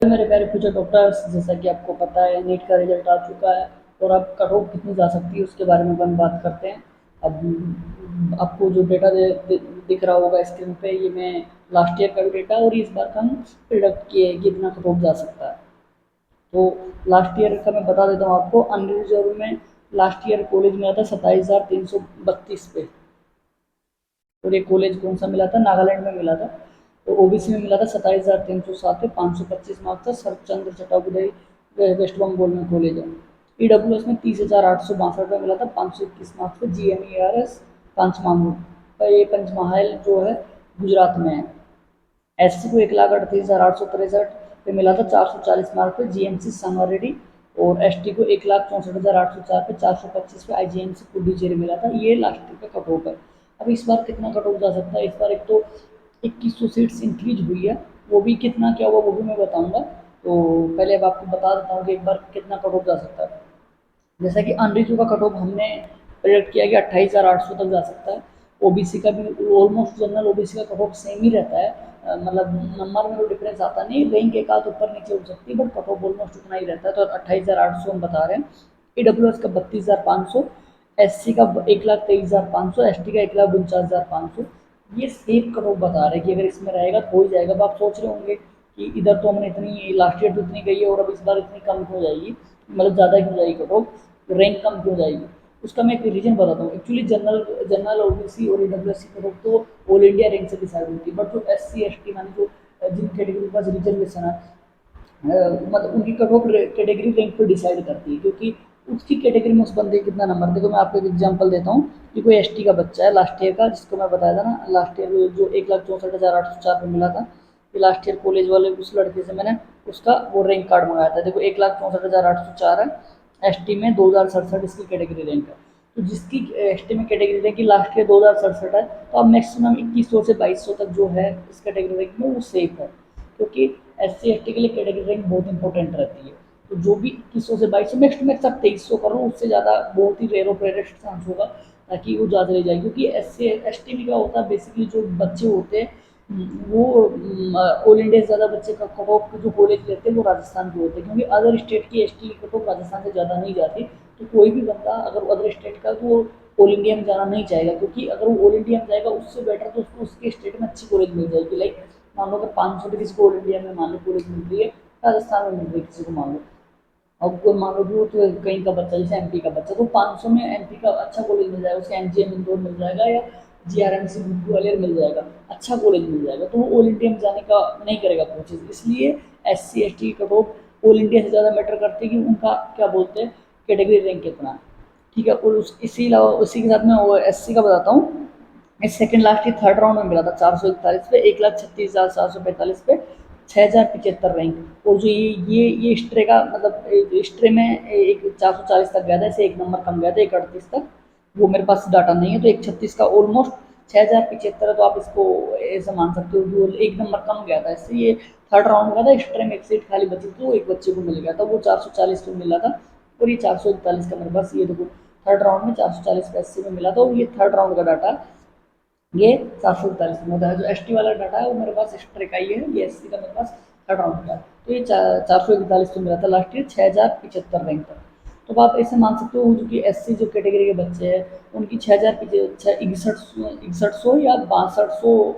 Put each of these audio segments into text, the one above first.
मेरे प्यारे future doctors, जैसा कि आपको पता है नीट का रिजल्ट आ चुका है और अब कट ऑफ कितनी जा सकती है उसके बारे में अपन बात करते हैं। अब आपको जो डेटा दिख रहा होगा स्क्रीन पे, ये मैं लास्ट ईयर का भी डेटा और इस बार का हम प्रिडिक्ट किए कि इतना कट ऑफ जा सकता है। तो लास्ट ईयर का मैं बता देता हूँ आपको। अनरिजर्व में लास्ट ईयर कॉलेज में आता 27,332 पे, और ये कॉलेज कौन सा मिला था? नागालैंड में मिला था। तो ओबीसी में मिला था 27,307 पे, 525 मार्क्स था। सरचंद्र चट्टोपाध्याय वेस्ट बंगाल में कॉलेज है। ईडब्ल्यूएस में 30,862 पे मिला था, 521 मार्क्स पे। जीएमईआरएस पंचमहाल जो है गुजरात में है। एससी को 1,38,863 पे मिला था, 440 मार्क पे। जीएमसी संगारेड्डी। और एसटी को 1,64,804 पे, 425 पे। आईजीएमसी पुडुचेरी मिला था। ये लास्ट पे कट ऑफ है। अब इस बार कितना कट ऑफ जा सकता है? इस बार एक तो 2100 सीट्स इंक्रीज हुई है, वो भी कितना क्या हुआ वो भी मैं बताऊंगा। तो पहले अब आपको बता देता हूँ कि एक बार कितना कट ऑफ जा सकता है। जैसा कि अनरिजर्व का कट ऑफ हमने प्रेडिक्ट किया कि 28,800 तक जा सकता है। ओबीसी का भी ऑलमोस्ट जनरल ओबीसी का कट ऑफ सेम ही रहता है। मतलब नंबर में कोई डिफरेंस आता नहीं, रैंक एक आध ऊपर नीचे हो सकती है, बट कट ऑफ ऑलमोस्ट उतना ही रहता है। तो 28,800 हम बता रहे हैं। ईडब्ल्यूएस का 32,500, एससी का 1,23,500, एसटी का 1,49,500। ये सेफ कट ऑफ बता रहे हैं कि अगर इसमें रहेगा तो हो ही जाएगा। अब आप सोच रहे होंगे कि इधर तो हमने इतनी लास्ट ईयर तो इतनी गई है और अब इस बार इतनी कम क्यों जाएगी, मतलब ज़्यादा क्यों जाएगी कट ऑफ, रैंक कम क्यों जाएगी? उसका मैं एक रीजन बताता हूँ। एक्चुअली जनरल जनरल ओबीसी और ईडब्ल्यूएस की कट ऑफ तो ऑल इंडिया रैंक से डिसाइड होती है, बट जो एससी एसटी माने जो जिन कैटेगरी के पास रिजर्वेशन है, मतलब उनकी कट ऑफ कैटेगरी रैंक पर डिसाइड करती है, क्योंकि उसकी कैटेगरी में उस बंदे के कितना नंबर। देखो मैं आपको एक एग्जांपल देता हूँ कि कोई एसटी का बच्चा है लास्ट ईयर का, जिसको मैं बताया था ना लास्ट ईयर जो 1,64,804 पे मिला था, ये लास्ट ईयर कॉलेज वाले उस लड़के से मैंने उसका वो रैंक कार्ड मंगाया था। देखो 1,64,804 है, एसटी में 2,067 इसकी कैटेगरी रैंक है। तो जिसकी एसटी में कैटेगरी रैंक की लास्ट ईयर 2,067 है, तो अब मैक्सिमम 2100 से 2200 तक जो है इस कैटेगरी रैंक में वो सेफ है, क्योंकि एस सी एस टी के लिए कैटेगरी रैंक बहुत इंपॉर्टेंट रहती है। तो जो भी 2100 से 2200, मैक्स टू मैक्स आप 2300 करो, उससे ज़्यादा बहुत ही रेयर ऑफ रेयरेस्ट चांस होगा ताकि वो ज़्यादा ले जाए। क्योंकि एस सी एस टी में क्या होता है, बेसिकली जो बच्चे होते हैं वो ऑल इंडिया से ज़्यादा बच्चे का कट ऑफ जो कॉलेज लेते हैं वो राजस्थान के होते हैं, क्योंकि अदर स्टेट की एस टी की कट ऑफ राजस्थान से ज़्यादा नहीं जाती। तो कोई भी बंदा अगर अदर स्टेट का, तो वो ऑल इंडिया में जाना नहीं चाहेगा, क्योंकि अगर वो ऑल इंडिया में जाएगा उससे बेटर तो उसको उसके स्टेट में अच्छी कॉलेज मिल जाएगी। लाइक मान लो अगर 500 की किसी को ऑल इंडिया में मान लो कॉलेज मिल रही है, राजस्थान में मिल रही है किसी को मान लो, अब कोई मान लो कि वो तो कहीं का बच्चा, जैसे एमपी का बच्चा, तो 500 में एमपी का अच्छा कॉलेज मिल जाएगा, उसका एमजीएम इंदौर मिल जाएगा या जीआरएमसी ग्वालियर मिल जाएगा, अच्छा कॉलेज मिल जाएगा। तो वो ऑल इंडिया में जाने का नहीं करेगा कोशिश। इसलिए S C S T cut off all India से ज़्यादा मैटर करती है कि उनका क्या बोलते हैं कैटेगरी रैंक कितना है। ठीक है। और इसी अलावा उसी के साथ में वो एस सी का बताता हूँ। इस सेकंड लास्ट ही थर्ड राउंड में मिला था 441 पे, 1,36,445 पे, 6,075 रैंक। और जो ये स्ट्रे का मतलब स्ट्रे में एक 440 तक गया था, इसे एक नंबर कम गया था, 138 तक। वो मेरे पास डाटा नहीं है, तो 136 का ऑलमोस्ट 6,075 है, तो आप इसको ऐसा मान सकते हो कि वो एक नंबर कम गया था। इससे ये थर्ड राउंड का था, स्ट्रे में एक सीट खाली बची थी, तो एक बच्चे को मिल गया था, वो 440 को मिला था। और ये 441 का मेरे पास, ये देखो थर्ड राउंड में 440 का एस सी में मिला था, और ये थर्ड राउंड का डाटा ये 741 में होता है। जो एस टी वाला डाटा है वो मेरे पास एक्स्ट्रा का ही है, ये एस सी का मेरे पास थर्ड राउंड का है। तो ये 441 पे मिला था लास्ट ईयर, 6,075 रैंक तक। तो आप ऐसे मान सकते हो जो कि एस सी जो कैटेगरी के बच्चे हैं, उनकी 6,061 या 6200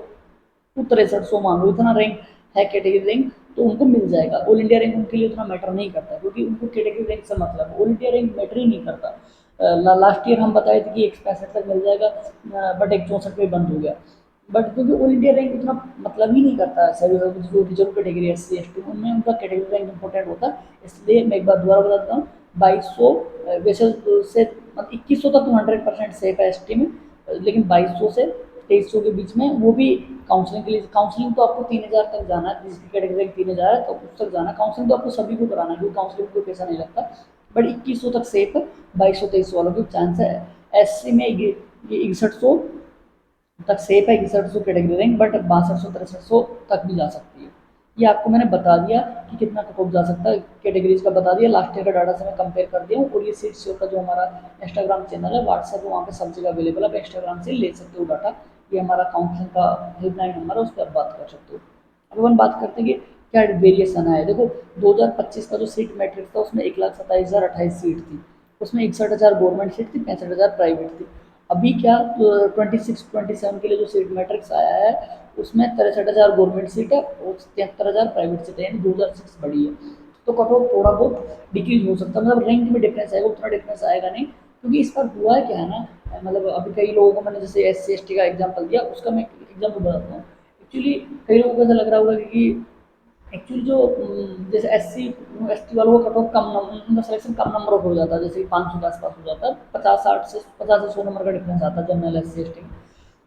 तो 6300 मान लो, इतना रैंक है कैटेगरी रैंक, तो उनको मिल जाएगा। ऑल इंडिया रैंक उनके लिए उतना मैटर नहीं करता, क्योंकि उनको कैटेगरी रैंक से मतलब, ऑल इंडिया रैंक मैटर ही नहीं करता। लास्ट ईयर हम बताए थे कि 165 तक मिल जाएगा, बट 164 पे बंद हो गया। बट क्योंकि ऑल इंडिया रैंक उतना मतलब ही नहीं करता है, सभी जो reserve category S C S T उनमें उनका कैटेगरी रैंक इंपॉर्टेंट होता है। इसलिए मैं एक बार दोबारा बताता हूँ, 2200 वैसे से मतलब 2100 तक तो 100% सेफ है एस टी में, लेकिन 2200 से 2300 के बीच में, वो भी काउंसलिंग के लिए। काउंसलिंग तो आपको 3,000 तक जाना है, जिसकी कैटेगरी 3,000 है तो उस तक जाना है। काउंसलिंग तो आपको सभी को कराना है, क्योंकि काउंसलिंग में कोई पैसा नहीं लगता। बट 2100 तक सेफ है, 2200 2300 वालों की चांस है। एस सी में ये 6100 तक सेफ है, 6100 कैटेगरी रैंक, बट 6200 6300 तक भी जा सकती है। ये आपको मैंने बता दिया कि कितना कट ऑफ जा सकता है, कैटेगरीज का बता दिया, लास्ट ईयर का डाटा से मैं कंपेयर कर दिया हूँ। और ये सीट श्योर का जो हमारा इंस्टाग्राम चैनल है, व्हाट्सएप है, वहाँ पे सब जगह अवेलेबल है, आप इंस्टाग्राम से ले सकते हो डाटा। ये हमारा काउंसलिंग का हेल्पलाइन नंबर है, उस पर आप बात कर सकते हो। अब अपन बात करते हैं कि क्या वेरिएशन है देखो। 2025 का जो सीट मैट्रिक्स था उसमें 1,27,028 सीट थी, उसमें 61,000 गवर्नमेंट सीट थी, 65,000 प्राइवेट थी। अभी क्या 26-27 के लिए जो सीट मैट्रिक्स आया है उसमें 63,000 गवर्नमेंट सीट है और 73,000 प्राइवेट सीट है, यानी 2,006 बढ़ी है। तो कट ऑफ थोड़ा बहुत डिक्रीज हो सकता है, मतलब रैंक में डिफरेंस आएगा, उतना डिफरेंस आएगा नहीं, क्योंकि इस बार हुआ है क्या है ना, मतलब अभी कई लोगों को मैंने जैसे SC ST का एग्जाम्पल दिया, उसका मैं एग्जाम्पल बताता हूँ। एक्चुअली कई लोगों को ऐसा लग रहा होगा कि एक्चुअली जो जैसे SC वालों का कट ऑफ कम उनका सिलेक्शन कम नंबर हो जाता है, जैसे कि 500 के आसपास हो जाता है, 50 से 100 नंबर का डिफरेंस आता है जनरल SC ST में।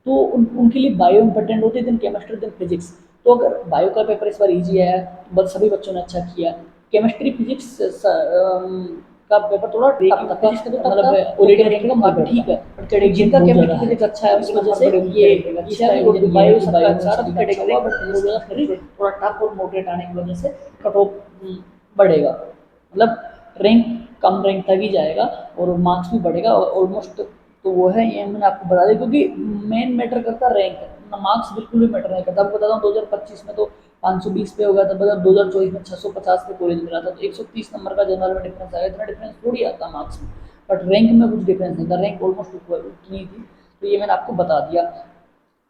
तो उनके लिए बायो इंपॉर्टेंट होती है, दिन केमिस्ट्री दिन फिजिक्स। तो अगर बायो का पेपर इस बार ईजी है तो बस सभी बच्चों ने अच्छा किया। केमिस्ट्री फिजिक्स का पेपर थोड़ा टफ था, फिजिक्स का तो मतलब ओलिडे रैंक का मार्क ठीक है, बट जिनका केमिस्ट्री फिजिक्स अच्छा है इस वजह से ये इसका भी बायो सबका अच्छा रहा, कैटेगरी बट बहुत ज़्यादा फिर थोड़ा टफ और मॉडरेट आने की वजह से कट ऑफ बढ़ेगा, मतलब रैंक कम रैंक तक ही जाएगा और मार्क्स भी बढ़ेगा ऑलमोस्ट। तो वो है, ये मैंने आपको बता दिया, क्योंकि मेन मैटर करता रैंक, मार्क्स बिल्कुल भी मैटर नहीं करता। आपको बताता हूँ 2025 में तो 520 पे हो गया था, मतलब 2024 में 650 पे कॉलेज मिला था, तो 130 नंबर का जनरल में डिफरेंस आया, इतना डिफरेंस थोड़ी आता मार्क्स में, बट रैंक में कुछ डिफरेंस नहीं था, रैंक ऑलमोस्ट उतनी थी। तो ये मैंने आपको बता दिया।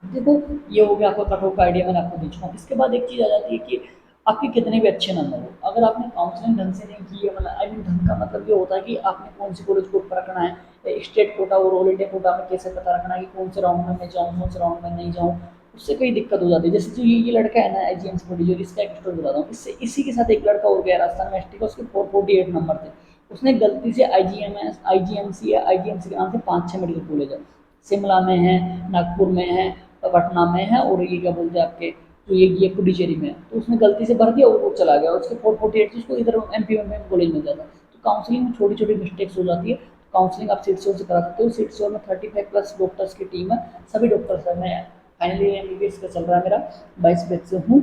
देखो ये हो गया आपका कट ऑफ का आइडिया, मैंने आपको दे चुका हूँ। इसके बाद एक चीज़ आ जाती है कि आपके कितने भी अच्छे नंबर हो, अगर आपने काउंसलिंग ढंग से नहीं की है, मतलब आई मीन ढंग का मतलब ये होता है कि आपने कौन सी कॉलेज को रखना है, स्टेट कोटा और ऑल इंडिया कोटा में कैसे पता रखना है कि कौन से राउंड में मैं जाऊँ, कौन से राउंड में नहीं जाऊँ, उससे कई दिक्कत हो जाती है। जैसे जो ये लड़का है ना IGM जो इसका एक स्टोरी बताता हूँ, इससे इसी के साथ एक लड़का और गया राजस्थान में ST का, उसके 448 नंबर थे। उसने गलती से IGMC या IGMC के नाम से 5-6 मेडिकल कॉलेज है, शिमला में है, नागपुर में है, पटना में है, और ये क्या बोलते हैं आपके तो ये पुडुचेरी में है, तो उसने गलती से भर दिया और वो चला गया, उसके 448 से उसको इधर MP में कॉलेज मिल जाता। तो काउंसलिंग में छोटी छोटी मिस्टेक्स हो जाती है। काउंसलिंग आप सीट से करा सकते हो, सीट में 35+ डॉक्टर्स की टीम है, सभी डॉक्टर्स है, मैं फाइनली MBBS का चल रहा है मेरा, 22 बैच से हूँ।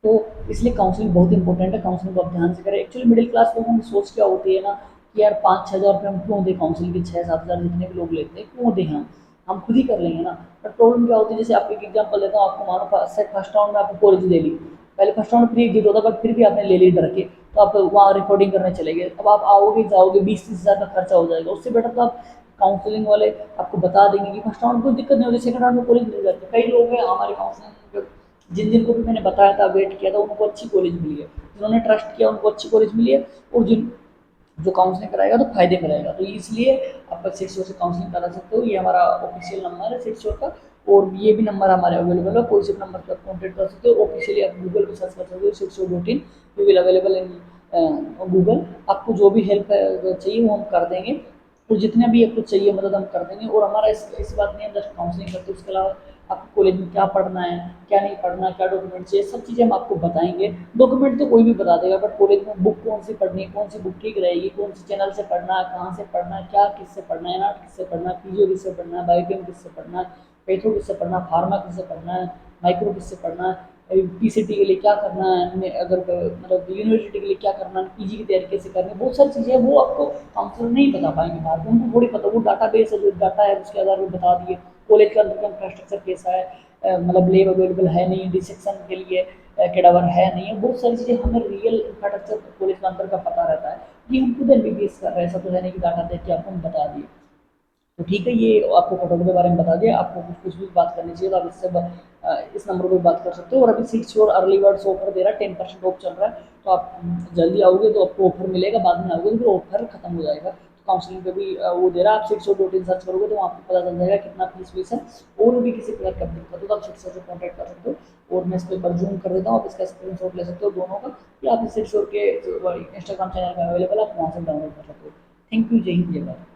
तो इसलिए काउंसलिंग बहुत इंपॉर्टेंट है, काउंसलिंग को आप ध्यान से करें। एक्चुअली मिडिल क्लास लोगों की सोच क्या होती है ना कि यार 5-6 हज़ार रुपये हम क्यों दें काउंसलिंग के, 6-7 हज़ार जितने भी लोग लेते हैं क्यों दें, हम खुद ही कर लेंगे ना। बट प्रॉब्लम क्या होती है, जैसे आपको एक एग्जाम्पल देता हूँ, आपको मानो फर्स्ट राउंड में आपको कॉलेज ले ली, पहले फर्स्ट राउंड फ्री एग्जिट होता, बट फिर भी आपने ले ली डर के, तो आप वहाँ रिकॉर्डिंग करने चले गए, अब आप आओगे जाओगे 20-30 हज़ार का खर्चा हो जाएगा। उससे बेटर तो आप काउंसलिंग वाले आपको बता देंगे कि फर्स्ट राउंड कोई दिक्कत नहीं होती, सेकंड राउंड में कॉलेज मिल जाती है। कई लोग हैं हमारे काउंसलिंग जिन जिनको भी मैंने बताया था, वेट किया था, उनको अच्छी कॉलेज मिली है, जिन्होंने ट्रस्ट किया उनको अच्छी कॉलेज मिली है, और जिन जो काउंसलिंग कराएगा तो फायदे में रहेगा। तो इसलिए आप सिक्स से काउंसलिंग करा सकते हो, ये हमारा ऑफिशियल नंबर है सिक्स का, और ये भी नंबर हमारे अवेलेबल है, कोई से नंबर पर आप कॉन्टेक्ट कर सकते हो। ऑफिशियली आप गूगल पर सर्च कर सकते हो 6.in, we will available in Google. आपको जो भी हेल्प चाहिए वो हम कर देंगे, और जितने भी आपको चाहिए मदद हम कर देंगे। और हमारा इस बात नहीं, हम जस्ट काउंसलिंग करते हैं, उसके अलावा आपको कॉलेज में क्या पढ़ना है, क्या नहीं पढ़ना, क्या डॉक्यूमेंट चाहिए, सब चीज़ें हम आपको बताएंगे। डॉक्यूमेंट तो कोई भी बता देगा, बट कॉलेज में बुक कौन सी पढ़नी है, कौन सी बुक ठीक रहेगी, कौन सी चैनल से पढ़ना है, कहाँ से पढ़ना है, क्या किससे पढ़ना है, एनआर्ट किससे पढ़ना है, पीजीओ किससे पढ़ना है, बायोकेम किससे पढ़ना है, पैथो किससे पढ़ना है, फार्मा किससे पढ़ना है, माइक्रो किससे पढ़ना है, PCT के लिए क्या करना है, अगर मतलब यूनिवर्सिटी के लिए क्या करना है, PG की तैयारी कैसे करनी है, बहुत सारी चीज़ें हैं वो आपको काउंसलर नहीं बता पाएंगे बाहर को, उनको थोड़ी पता, वो डाटा बेस है, जो डाटा है उसके आधार पर बता दिए। कॉलेज का अंदर का इंफ्रास्ट्रक्चर कैसा है, मतलब लेब अवेलेबल है नहीं, डिसेक्शन के लिए कैडावर है नहीं है, बहुत सारी चीज़ें हमें रियल इंफ्रास्ट्रक्चर कॉलेज का अंदर का पता रहता है। ये हम खुद MBBS कर रहे हैं, ऐसा तो है नहीं कि डाटा देख के आपको हम बता दिए। तो ठीक है, ये आपको कटौती के बारे में बता दिया। आपको कुछ भी बात करनी चाहिए तो आप इस नंबर पर बात कर सकते हो। और अभी सीट्स और अर्ली बर्ड्स ऑफर दे रहा है, 10% ऑफ चल रहा है, तो आप जल्दी आओगे तो आपको ऑफर मिलेगा, बाद में आओगे तो फिर ऑफर खत्म हो जाएगा। तो काउंसलिंग पे भी वो दे रहा है, आप सीट्स और 2-3 सर्च करोगे तो आपको पता चल जाएगा कितना फीस है। और भी किसी प्रकार का दिक्कत हो तो आप सीट्स से कॉन्टैक्ट कर सकते हो, और मैं इस पर जूम कर देता हूँ, आप इसका स्क्रीन ले सकते हो दोनों का, या आप सीट्स के इंस्टाग्राम चैनल में अवेलेबल, आप वहाँ से डाउनलोड कर सकते हो। थैंक यू, जय हिंद, जय भारत।